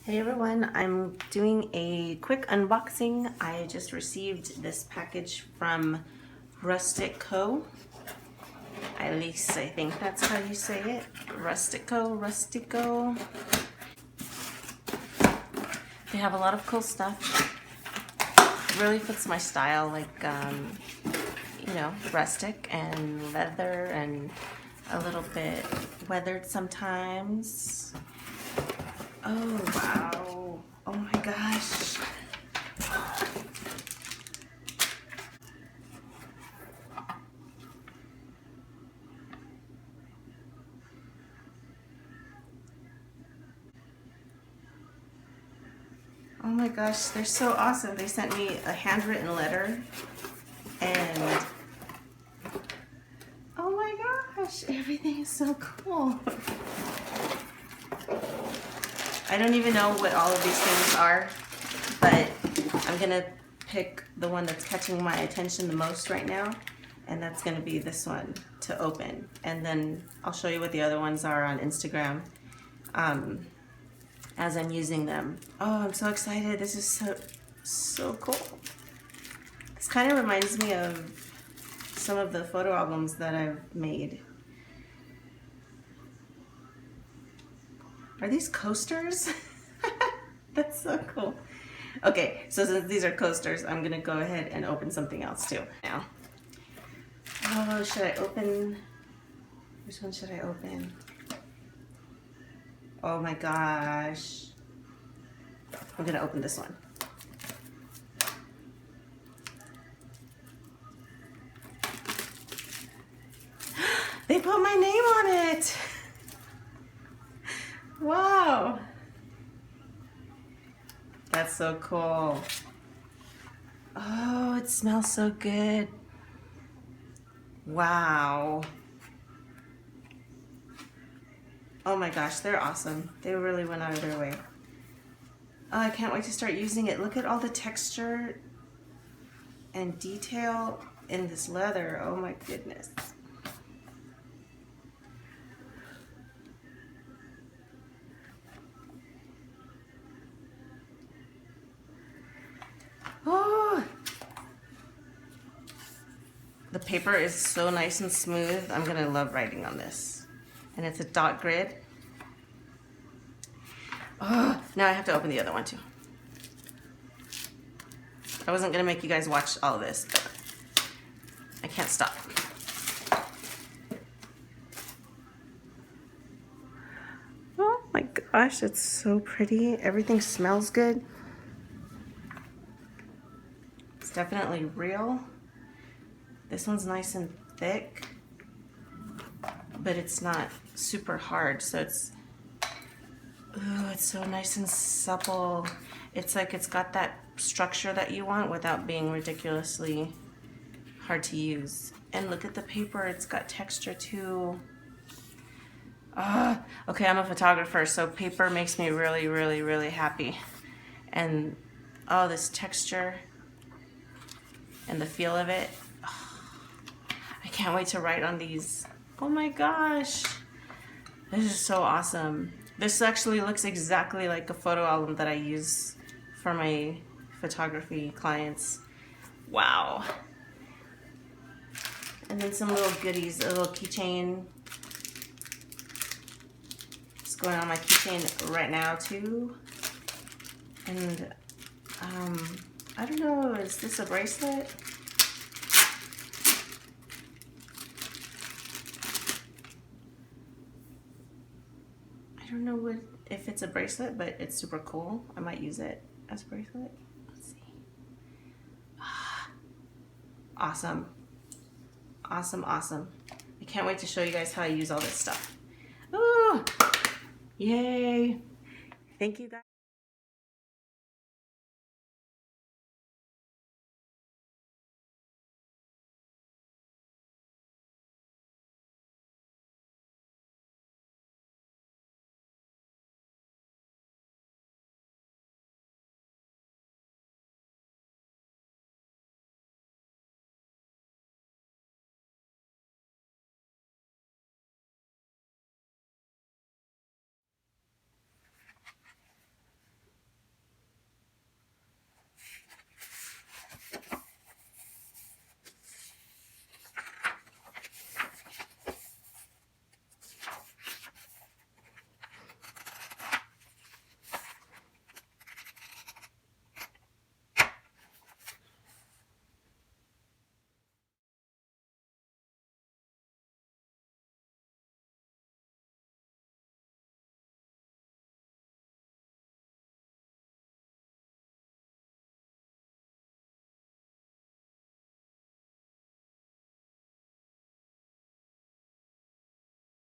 Hey everyone, I'm doing a quick unboxing. I just received this package from Rustico. At least I think that's how you say it. Rustico. They have a lot of cool stuff. It really fits my style, like, you know, rustic and leather and a little bit weathered sometimes. Oh, wow. Oh my gosh. Oh my gosh, they're so awesome. They sent me a handwritten letter and oh my gosh, everything is so cool. I don't even know what all of these things are, but I'm gonna pick the one that's catching my attention the most right now, and that's gonna be this one to open. And then I'll show you what the other ones are on Instagram as I'm using them. Oh, I'm so excited. This is so cool. This kind of reminds me of some of the photo albums that I've made. Are these coasters? That's so cool. Okay, so since these are coasters, I'm gonna go ahead and open something else too now. Oh, should I open? Which one should I open? Oh my gosh. I'm gonna open this one. They put my name on it. Wow. That's so cool. Oh, it smells so good. Wow. Oh my gosh, they're awesome. They really went out of their way. Oh, I can't wait to start using it. Look at all the texture and detail in this leather. Oh my goodness. Oh, the paper is so nice and smooth. I'm gonna love writing on this. And it's a dot grid. Oh, now I have to open the other one too. I wasn't gonna make you guys watch all of this, but I can't stop. Oh my gosh, it's so pretty. Everything smells good. It's definitely real. This one's nice and thick, but it's not super hard, so it's, ooh, it's so nice and supple. It's like it's got that structure that you want without being ridiculously hard to use. And look at the paper, it's got texture too. Okay, I'm a photographer, so paper makes me really happy. And oh, this texture and the feel of it. Oh, I can't wait to write on these. Oh my gosh, this is so awesome. This actually looks exactly like a photo album that I use for my photography clients. Wow. And then some little goodies, a little keychain. It's going on my keychain right now too. And I don't know, is this a bracelet? I don't know if it's a bracelet, but it's super cool. I might use it as a bracelet. Let's see. Awesome. Awesome. I can't wait to show you guys how I use all this stuff. Ooh, yay. Thank you guys.